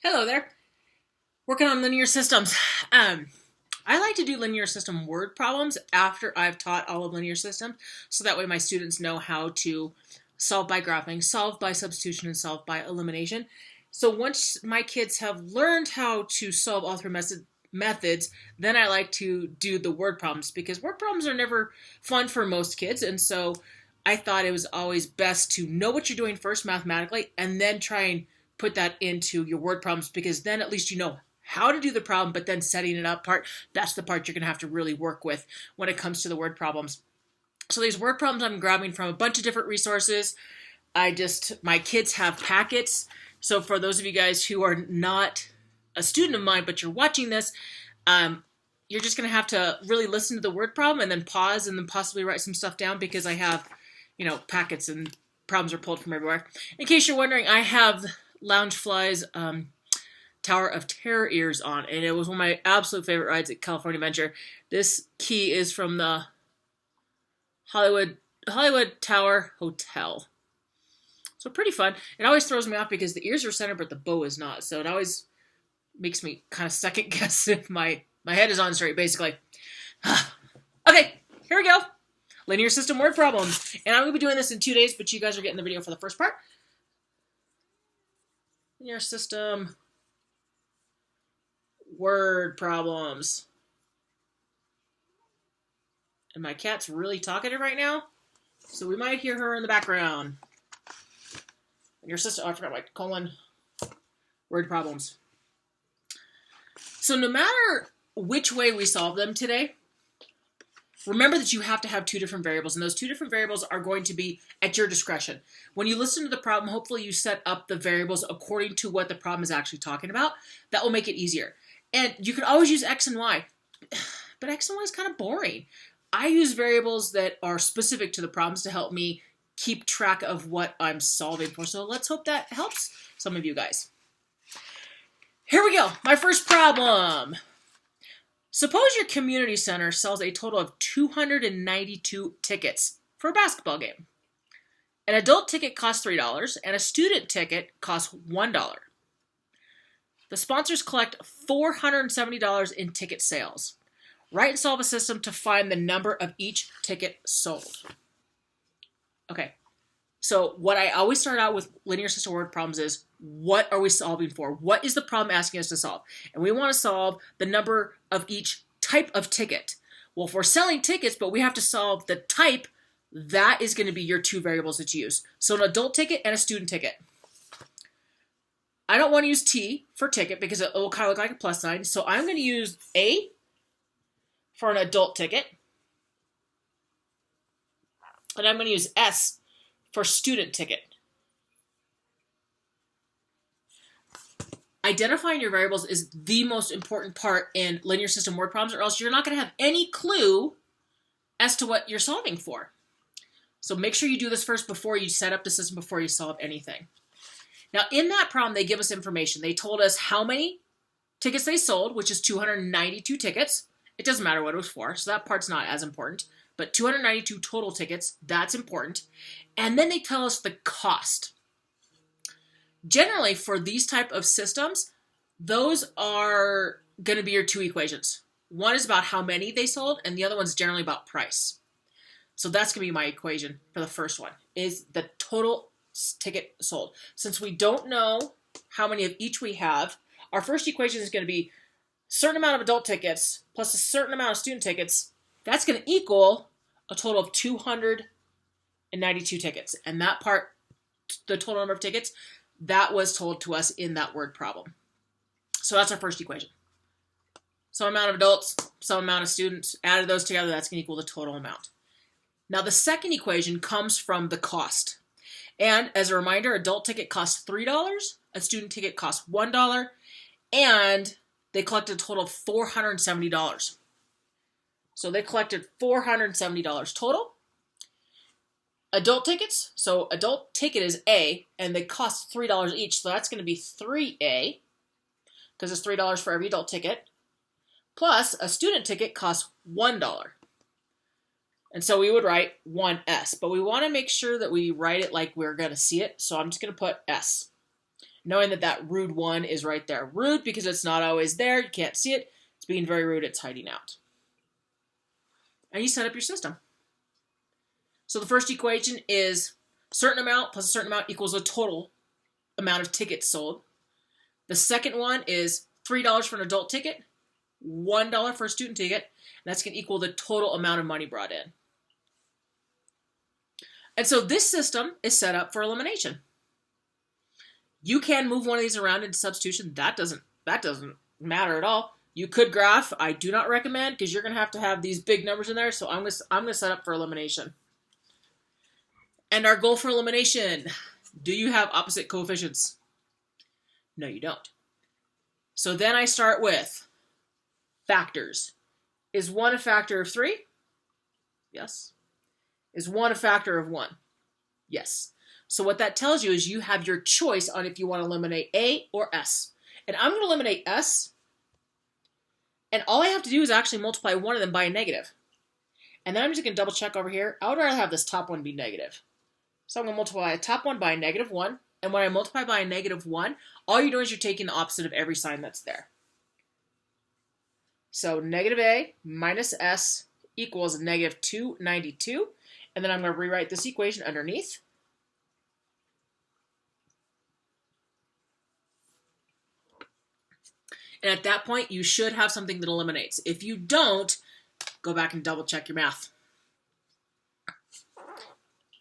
Hello there. Working on linear systems. I like to do linear system word problems after I've taught all of linear systems, so that way my students know how to solve by graphing, solve by substitution, and solve by elimination. So once my kids have learned how to solve all three methods, then I like to do the word problems because word problems are never fun for most kids, and so I thought it was always best to know what you're doing first mathematically and then try and put that into your word problems, because then at least you know how to do the problem, but then setting it up part, that's the part you're going to have to really work with when it comes to the word problems. So these word problems I'm grabbing from a bunch of different resources. My kids have packets. So for those of you guys who are not a student of mine, but you're watching this, you're just going to have to really listen to the word problem and then pause and then possibly write some stuff down, because I have, packets and problems are pulled from everywhere. In case you're wondering, I have Loungefly's Tower of Terror ears on, and it was one of my absolute favorite rides at California Adventure. This key is from the Hollywood Tower Hotel. So pretty fun. It always throws me off because the ears are centered, but the bow is not. So it always makes me kind of second guess if my head is on straight, basically. Okay, here we go. Linear system word problems. And I'm going to be doing this in 2 days, but you guys are getting the video for the first part. Linear system word problems. And my cat's really talkative right now, so we might hear her in the background. Linear system, I forgot my colon. Word problems. So no matter which way we solve them today, remember that you have to have two different variables, and those two different variables are going to be at your discretion. When you listen to the problem, hopefully you set up the variables according to what the problem is actually talking about. That will make it easier. And you can always use X and Y, but X and Y is kind of boring. I use variables that are specific to the problems to help me keep track of what I'm solving for. So let's hope that helps some of you guys. Here we go. My first problem. Suppose your community center sells a total of 292 tickets for a basketball game. An adult ticket costs $3 and a student ticket costs $1. The sponsors collect $470 in ticket sales. Write and solve a system to find the number of each ticket sold. Okay, so what I always start out with linear system word problems is, what are we solving for? What is the problem asking us to solve? And we want to solve the number of each type of ticket. Well, if we're selling tickets, but we have to solve the type, that is going to be your two variables that you use. So an adult ticket and a student ticket. I don't want to use T for ticket because it will kind of look like a plus sign. So I'm going to use A for an adult ticket. And I'm going to use S for student ticket. Identifying your variables is the most important part in linear system word problems, or else you're not going to have any clue as to what you're solving for. So make sure you do this first before you set up the system, before you solve anything. Now, in that problem, they give us information. They told us how many tickets they sold, which is 292 tickets. It doesn't matter what it was for, so that part's not as important. But 292 total tickets, that's important. And then they tell us the cost. Generally, for these type of systems, those are going to be your two equations. One is about how many they sold, and the other one's generally about price. So that's going to be my equation for the first one, is the total ticket sold. Since we don't know how many of each we have, our first equation is going to be a certain amount of adult tickets plus a certain amount of student tickets. That's going to equal a total of 292 tickets. And that part, the total number of tickets, that was told to us in that word problem. So that's our first equation. Some amount of adults, some amount of students, added those together, that's going to equal the total amount. Now the second equation comes from the cost. And as a reminder, adult ticket costs $3, a student ticket costs $1, and they collected a total of $470. So they collected $470 total. Adult tickets, so adult ticket is A, and they cost $3 each, so that's going to be 3A, because it's $3 for every adult ticket, plus a student ticket costs $1. And so we would write 1S, but we want to make sure that we write it like we're going to see it, so I'm just going to put S. knowing that that rude 1 is right there. Rude because it's not always there. You can't see it. It's being very rude. It's hiding out. And you set up your system. So the first equation is certain amount plus a certain amount equals a total amount of tickets sold. The second one is $3 for an adult ticket, $1 for a student ticket, and that's going to equal the total amount of money brought in. And so this system is set up for elimination. You can move one of these around into substitution. That doesn't matter at all. You could graph. I do not recommend because you're going to have these big numbers in there. So I'm going to set up for elimination. And our goal for elimination, do you have opposite coefficients? No, you don't. So then I start with factors. Is 1 a factor of 3? Yes. Is 1 a factor of 1? Yes. So what that tells you is you have your choice on if you want to eliminate A or S. And I'm going to eliminate S. And all I have to do is actually multiply one of them by a negative. And then I'm just going to double check over here. I would rather have this top one be negative. So I'm going to multiply the top one by a negative 1. And when I multiply by a negative 1, all you're doing is you're taking the opposite of every sign that's there. So negative A minus S equals negative 292. And then I'm going to rewrite this equation underneath. And at that point, you should have something that eliminates. If you don't, go back and double check your math.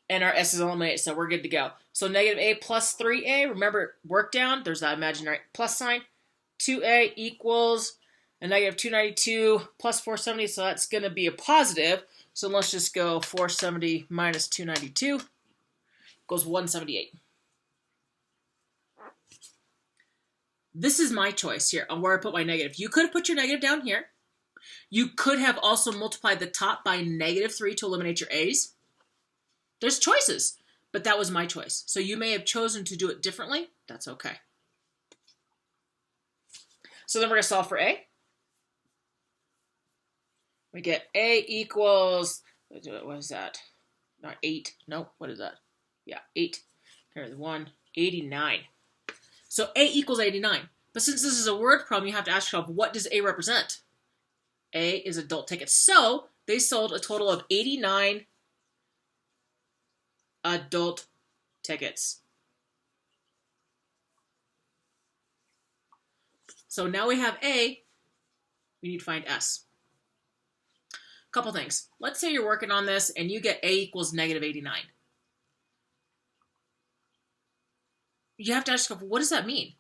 And our S is eliminated, so we're good to go. So negative A plus 3A, remember, work down. There's that imaginary plus sign. 2A equals a negative 292 plus 470, so that's going to be a positive. So let's just go 470 minus 292 equals 178. This is my choice here on where I put my negative. You could have put your negative down here. You could have also multiplied the top by negative 3 to eliminate your A's. There's choices, but that was my choice. So you may have chosen to do it differently. That's okay. So then we're going to solve for A. We get A equals, what is that? Not 8. No, what is that? Yeah, 8. Here's 1, 89. So A equals 89. But since this is a word problem, you have to ask yourself, what does A represent? A is adult tickets. So they sold a total of 89 adult tickets. So now we have A, we need to find S. Couple things. Let's say you're working on this and you get A equals negative 89. You have to ask yourself, what does that mean?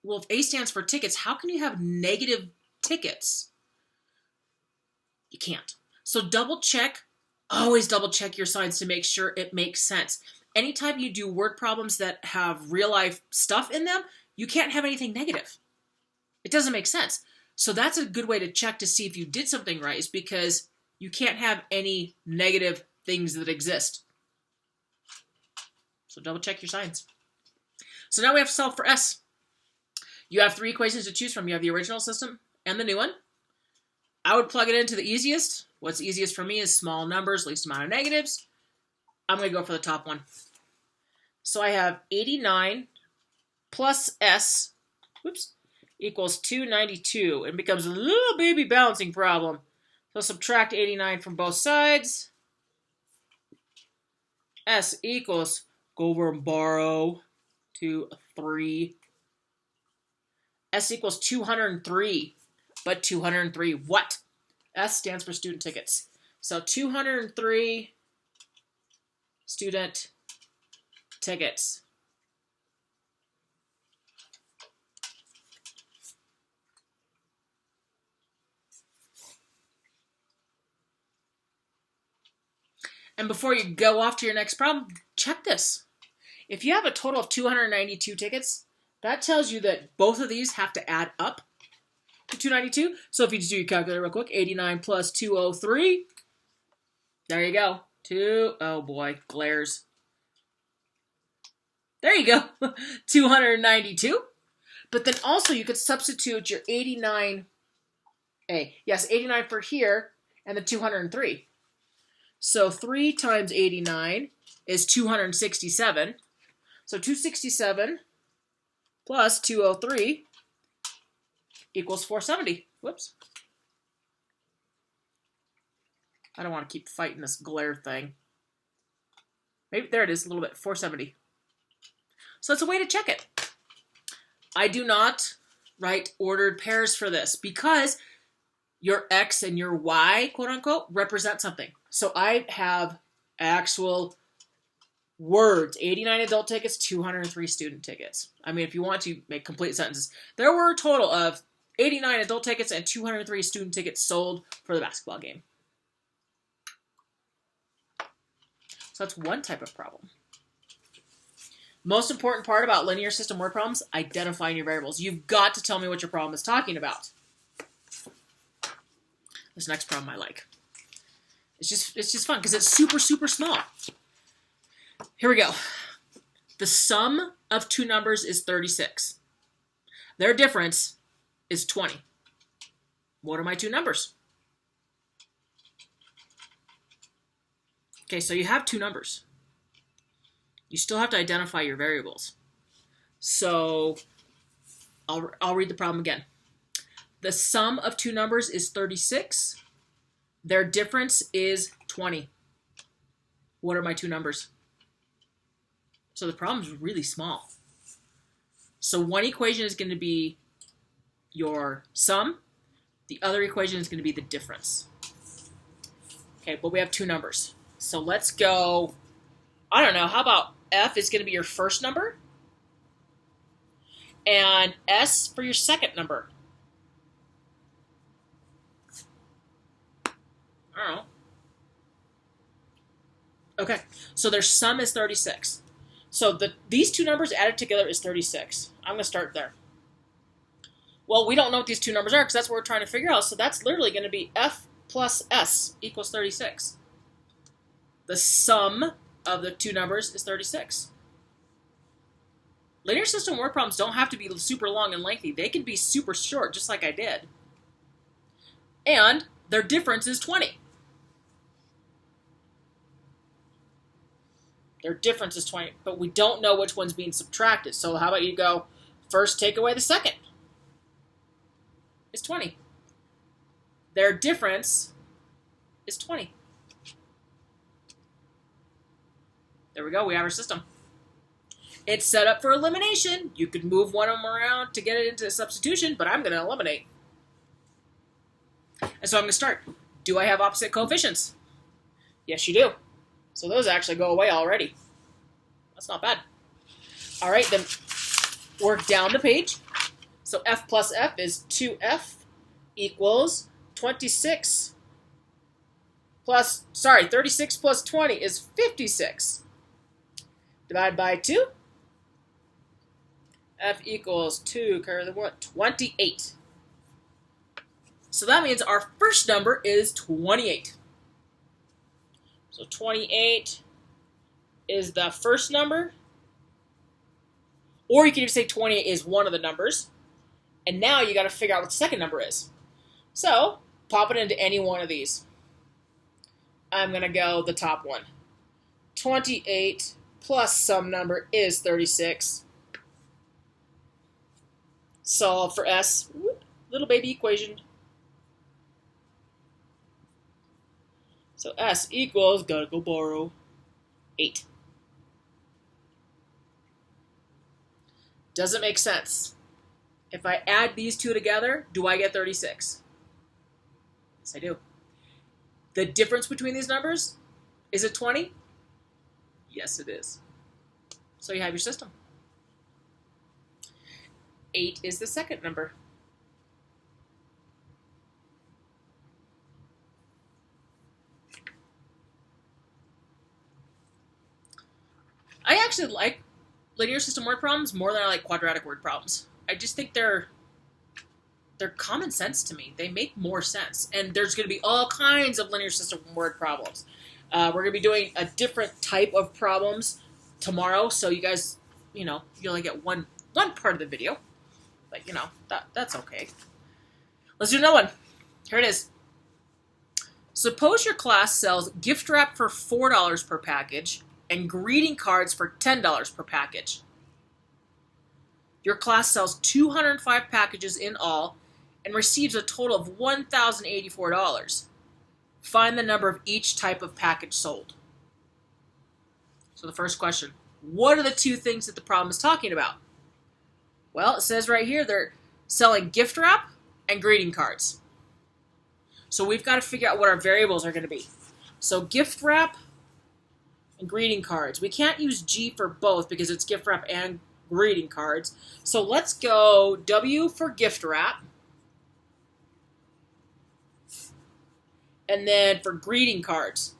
Well, if A stands for tickets, how can you have negative tickets? You can't. So double check, always double check your signs to make sure it makes sense. Anytime you do word problems that have real life stuff in them, you can't have anything negative. It doesn't make sense. So that's a good way to check to see if you did something right, is because you can't have any negative things that exist. So double check your signs. So now we have to solve for S. You have 3 equations to choose from. You have the original system and the new one. I would plug it into the easiest. What's easiest for me is small numbers, least amount of negatives. I'm going to go for the top one. So I have 89 plus S, equals 292. It becomes a little baby balancing problem. So subtract 89 from both sides. S equals, go over and borrow, 3. S equals 203. But 203 what? S stands for student tickets. So 203 student tickets. And before you go off to your next problem, check this. If you have a total of 292 tickets, that tells you that both of these have to add up to 292. So if you just do your calculator real quick, 89 plus 203, there you go. Oh boy, glares. There you go, 292. But then also you could substitute your 89A. Yes, 89 for here, and the 203. So 3 times 89 is 267. So 267 plus 203 equals 470. Whoops. I don't want to keep fighting this glare thing. Maybe, there it is, a little bit, 470. So that's a way to check it. I do not write ordered pairs for this because your X and your Y, quote unquote, represent something. So I have actual words, 89 adult tickets, 203 student tickets. I mean, if you want to make complete sentences, there were a total of 89 adult tickets and 203 student tickets sold for the basketball game. So that's one type of problem. Most important part about linear system word problems, identifying your variables. You've got to tell me what your problem is talking about. This next problem I like. It's just fun because it's super, super small. Here we go. The sum of two numbers is 36. Their difference is 20. What are my two numbers? Okay, so you have two numbers. You still have to identify your variables. So I'll read the problem again. The sum of two numbers is 36. Their difference is 20. What are my two numbers? So the problem is really small. So one equation is going to be your sum. The other equation is going to be the difference. Okay, but we have two numbers. So let's go, I don't know, how about F is going to be your first number? And S for your second number. I don't know. Okay, so their sum is 36. So these two numbers added together is 36. I'm going to start there. Well, we don't know what these two numbers are because that's what we're trying to figure out. So that's literally going to be F plus S equals 36. The sum of the two numbers is 36. Linear system word problems don't have to be super long and lengthy. They can be super short, just like I did. And their difference is 20. Their difference is 20, but we don't know which one's being subtracted. So how about you go, first take away the second. It's 20. Their difference is 20. There we go, we have our system. It's set up for elimination. You could move one of them around to get it into substitution, but I'm going to eliminate. And so I'm going to start. Do I have opposite coefficients? Yes, you do. So those actually go away already. That's not bad. All right, then work down the page. So F plus F is 2F equals 36 plus, 36 plus 20 is 56. Divide by 2. F equals 2, carry the 1, 28. So that means our first number is 28. So 28 is the first number. Or you can even say 28 is one of the numbers. And now you got to figure out what the second number is. So pop it into any one of these. I'm going to go the top one. 28 plus some number is 36. Solve for S. Whoop, little baby equation. So S equals, gotta go borrow, 8. Doesn't make sense. If I add these two together, do I get 36? Yes, I do. The difference between these numbers, is it 20? Yes, it is. So you have your system. 8 is the second number. I actually like linear system word problems more than I like quadratic word problems. I just think they're common sense to me. They make more sense. And there's going to be all kinds of linear system word problems. We're going to be doing a different type of problems tomorrow, so you guys, you only get one part of the video. But, that's okay. Let's do another one. Here it is. Suppose your class sells gift wrap for $4 per package and greeting cards for $10 per package. Your class sells 205 packages in all and receives a total of $1,084. Find the number of each type of package sold. So the first question, what are the two things that the problem is talking about? Well, it says right here they're selling gift wrap and greeting cards. So we've got to figure out what our variables are going to be. So gift wrap and greeting cards. We can't use G for both because it's gift wrap and greeting cards. So let's go W for gift wrap. And then for greeting cards,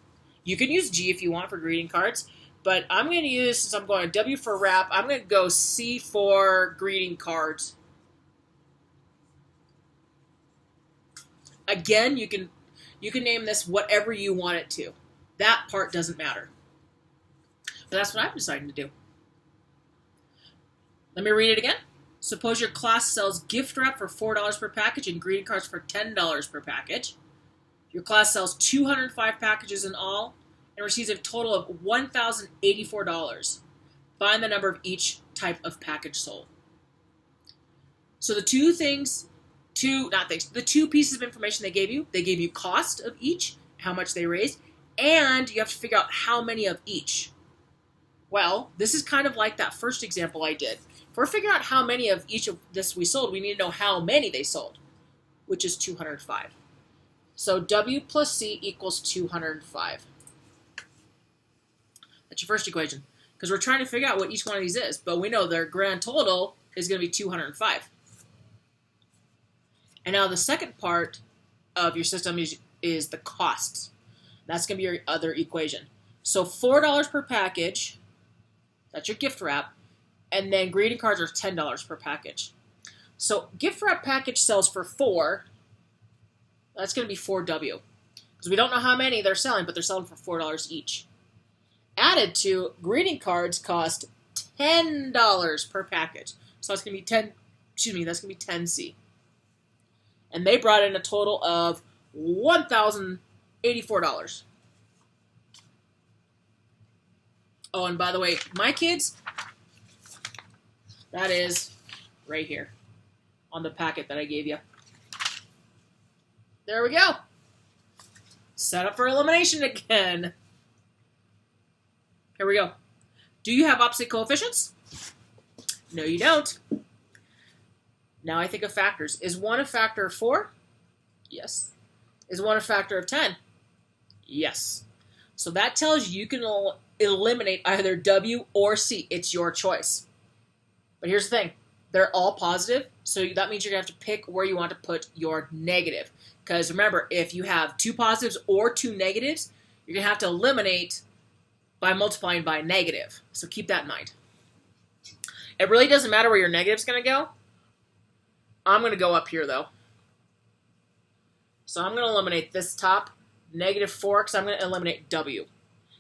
you can use G if you want for greeting cards. But I'm going to use, since I'm going W for wrap, I'm going to go C for greeting cards. Again, you can name this whatever you want it to. That part doesn't matter. But that's what I'm deciding to do. Let me read it again. Suppose your class sells gift wrap for $4 per package and greeting cards for $10 per package. Your class sells 205 packages in all and receives a total of $1,084. Find the number of each type of package sold. So the two pieces of information they gave you cost of each, how much they raised, and you have to figure out how many of each. Well, this is kind of like that first example I did. If we're figuring out how many of each of this we sold, we need to know how many they sold, which is 205. So W plus C equals 205. That's your first equation. Because we're trying to figure out what each one of these is, but we know their grand total is going to be 205. And now the second part of your system is the costs. That's going to be your other equation. So $4 per package, that's your gift wrap, and then greeting cards are $10 per package. So gift wrap package sells for $4. That's going to be 4W. Because we don't know how many they're selling, but they're selling for $4 each. Added to, greeting cards cost $10 per package. So that's going to be that's going to be 10C. And they brought in a total of $1,084. Oh, and by the way, my kids, that is right here on the packet that I gave you. There we go. Set up for elimination again. Here we go. Do you have opposite coefficients? No, you don't. Now I think of factors. Is 1 a factor of 4? Yes. Is 1 a factor of 10? Yes. So that tells you can eliminate either W or C. It's your choice. But here's the thing. They're all positive, so that means you're going to have to pick where you want to put your negative. Because remember, if you have 2 positives or 2 negatives, you're going to have to eliminate by multiplying by negative. So keep that in mind. It really doesn't matter where your negative's going to go. I'm going to go up here, though. So I'm going to eliminate this top, -4, because I'm going to eliminate W.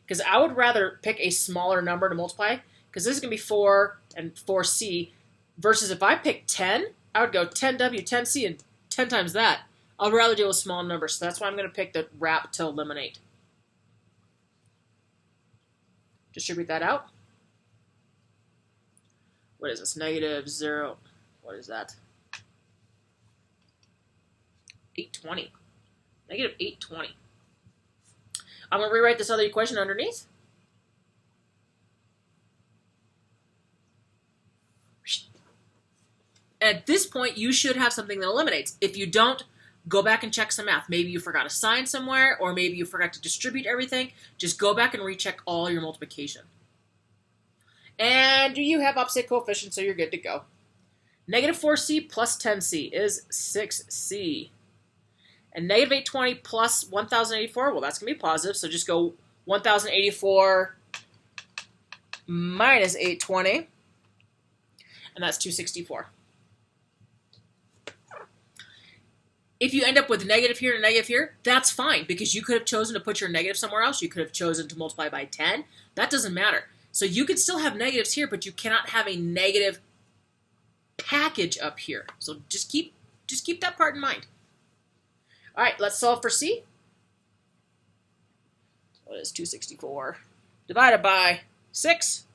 Because I would rather pick a smaller number to multiply, because this is going to be 4 and 4C, versus if I pick 10, I would go 10W, 10C, and 10 times that. I'd rather deal with small numbers, so that's why I'm going to pick the wrap to eliminate. Distribute that out. What is this? -0. What is that? 820. -820. I'm going to rewrite this other equation underneath. At this point, you should have something that eliminates. If you don't, go back and check some math. Maybe you forgot a sign somewhere, or maybe you forgot to distribute everything. Just go back and recheck all your multiplication. And you have opposite coefficients, so you're good to go. -4C plus 10C is 6C. And -820 plus 1,084, well, that's going to be positive, so just go 1,084 minus 820, and that's 264. If you end up with negative here and negative here, that's fine, because you could have chosen to put your negative somewhere else. You could have chosen to multiply by 10. That doesn't matter. So you could still have negatives here, but you cannot have a negative package up here. So just keep that part in mind. All right, let's solve for C. What is 264 divided by 6?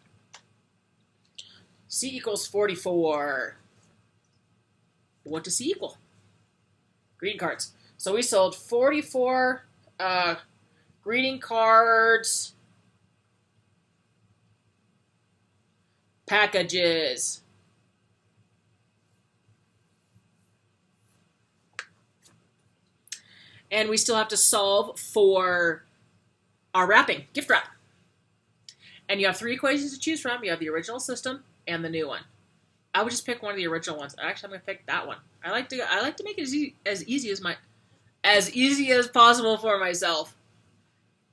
C equals 44. What does C equal? Greeting cards. So we sold 44 greeting cards packages. And we still have to solve for our wrapping, gift wrap. And you have 3 equations to choose from. You have the original system and the new one. I would just pick one of the original ones. Actually, I'm gonna pick that one. I like to make it as easy as possible for myself.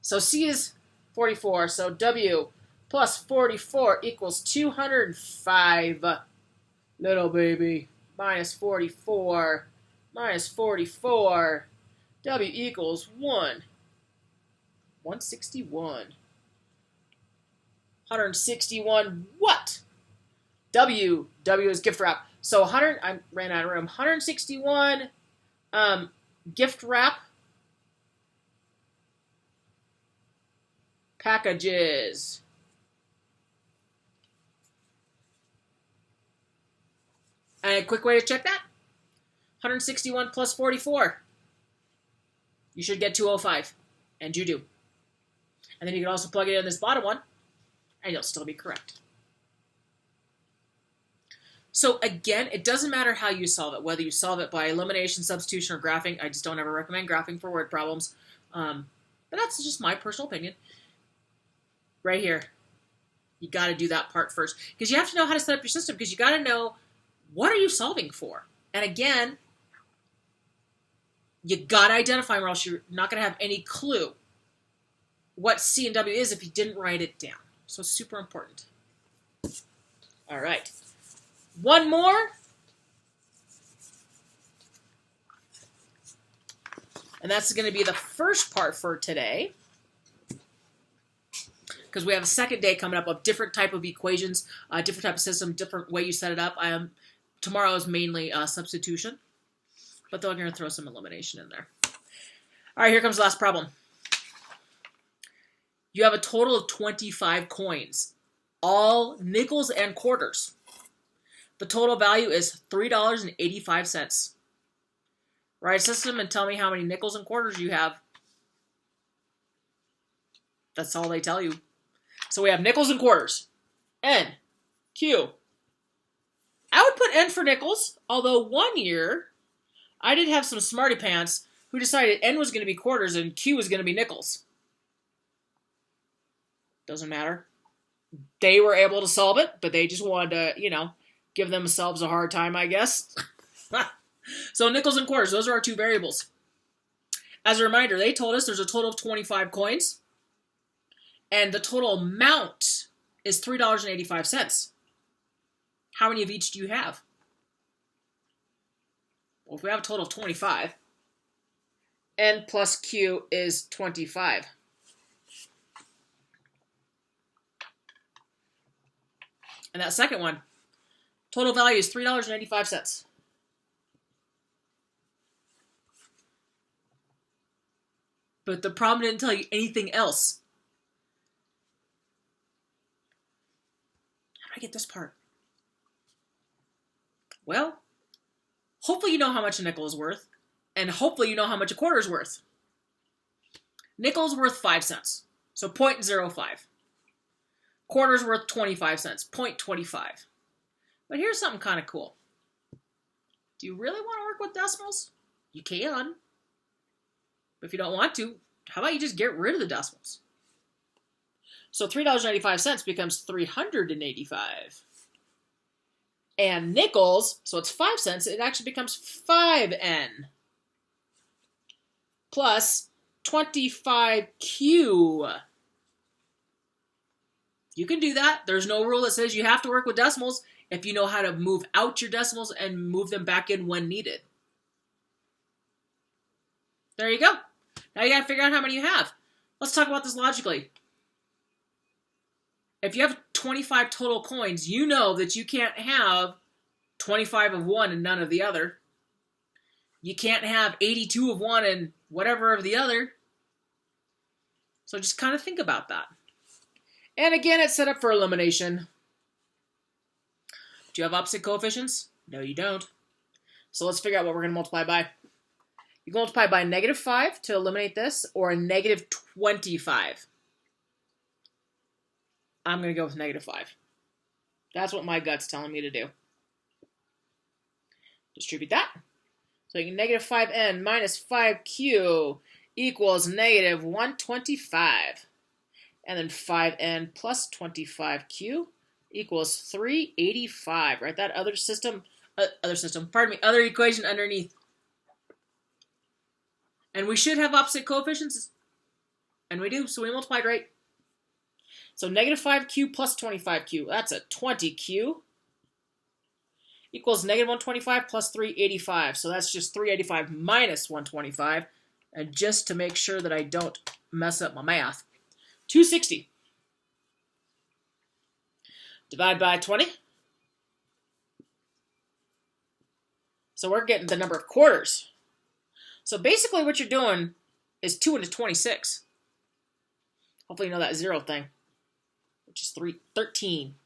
So C is 44. So W plus 44 equals 205. Little baby. Minus 44. Minus 44. W equals 1. 161. 161 what? W is gift wrap. So I ran out of room. 161 gift wrap packages. And a quick way to check that. 161 plus 44. You should get 205. And you do. And then you can also plug it in this bottom one, and you'll still be correct. So again, it doesn't matter how you solve it, whether you solve it by elimination, substitution, or graphing. I just don't ever recommend graphing for word problems. But that's just my personal opinion. Right here, you got to do that part first. Because you have to know how to set up your system, because you got to know what are you solving for. And again, you got to identify them, or else you're not going to have any clue what C and W is if you didn't write it down. So it's super important. All right. One more. And that's going to be the first part for today. Because we have a second day coming up of different type of equations, different type of system, different way you set it up. Tomorrow is mainly substitution. But they're going to throw some elimination in there. All right, here comes the last problem. You have a total of 25 coins, all nickels and quarters. The total value is $3.85. Write a system and tell me how many nickels and quarters you have. That's all they tell you. So we have nickels and quarters. N, Q. I would put N for nickels, although one year I did have some smarty pants who decided N was going to be quarters and Q was going to be nickels. Doesn't matter. They were able to solve it, but they just wanted to, give themselves a hard time, I guess. So nickels and quarters, those are our 2 variables. As a reminder, they told us there's a total of 25 coins, and the total amount is $3.85. How many of each do you have? Well, if we have a total of 25, N plus Q is 25. And that second one, total value is $3.85. But the problem didn't tell you anything else. How do I get this part? Well, hopefully you know how much a nickel is worth, and hopefully you know how much a quarter is worth. Nickel is worth 5 cents, so 0.05. Quarter's worth 25 cents, 0.25. But here's something kind of cool. Do you really want to work with decimals? You can. But if you don't want to, how about you just get rid of the decimals? So $3.85 becomes 385. And nickels, so it's 5 cents, it actually becomes 5N. Plus 25Q. You can do that. There's no rule that says you have to work with decimals if you know how to move out your decimals and move them back in when needed. There you go. Now you got to figure out how many you have. Let's talk about this logically. If you have 25 total coins, you know that you can't have 25 of one and none of the other. You can't have 82 of one and whatever of the other. So just kind of think about that. And again, it's set up for elimination. Do you have opposite coefficients? No, you don't. So let's figure out what we're going to multiply by. You can multiply by -5 to eliminate this, or a -25. I'm going to go with -5. That's what my gut's telling me to do. Distribute that. So you can -5n minus 5q equals -125. And then 5n plus 25q equals 385. Right? That other equation underneath. And we should have opposite coefficients. And we do, so we multiplied right. So -5q plus 25q, that's a 20q, equals -125 plus 385. So that's just 385 minus 125. And just to make sure that I don't mess up my math, 260. Divide by 20. So we're getting the number of quarters. So basically what you're doing is 2 into 26. Hopefully you know that 0 thing, which is 13.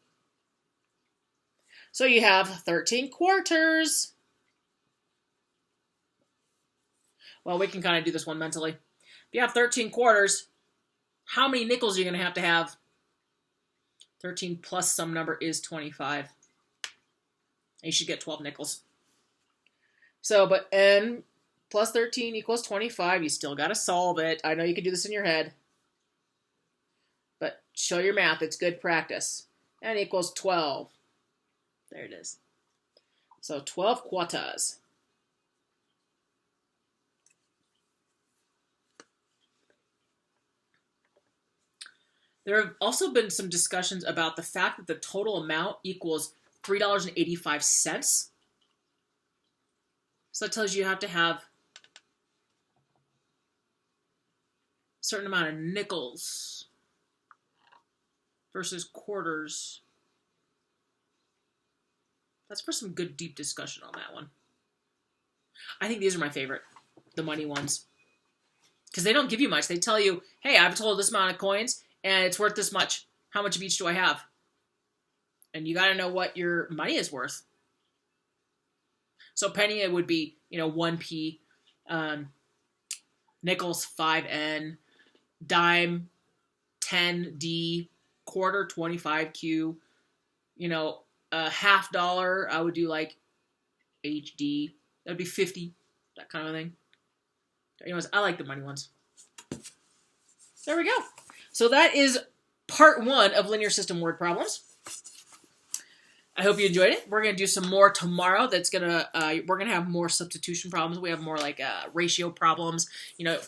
So you have 13 quarters. Well, we can kind of do this one mentally. If you have 13 quarters, how many nickels are you going to have? 13 plus some number is 25. And you should get 12 nickels. So, but n plus 13 equals 25. You still got to solve it. I know you can do this in your head. But show your math. It's good practice. N equals 12. There it is. So 12 quarters. There have also been some discussions about the fact that the total amount equals $3.85. So that tells you have to have a certain amount of nickels versus quarters. That's for some good deep discussion on that one. I think these are my favorite, the money ones. Because they don't give you much. They tell you, hey, I've told this amount of coins, and it's worth this much. How much of each do I have? And you got to know what your money is worth. So penny, it would be, 1p. Nickels, 5n. Dime, 10d. Quarter, 25q. $50, I would do like HD. That'd be 50. That kind of thing. Anyways, I like the money ones. There we go. So that is part 1 of linear system word problems. I hope you enjoyed it. We're going to do some more tomorrow. We're going to have more substitution problems. We have more like ratio problems.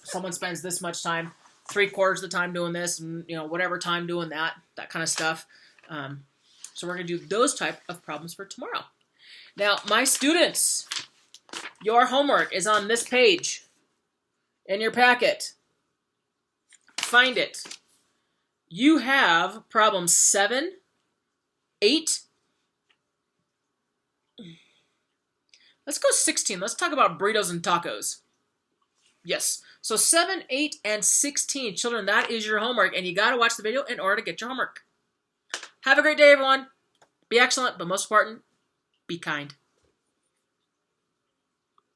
Someone spends this much time, 3/4 of the time doing this, and whatever time doing that kind of stuff. So we're going to do those type of problems for tomorrow. Now, my students, your homework is on this page in your packet. Find it. You have problem 7, 8. Let's go 16. Let's talk about burritos and tacos. Yes. So 7, 8, and 16. Children, that is your homework, and you got to watch the video in order to get your homework. Have a great day, everyone. Be excellent, but most important, be kind.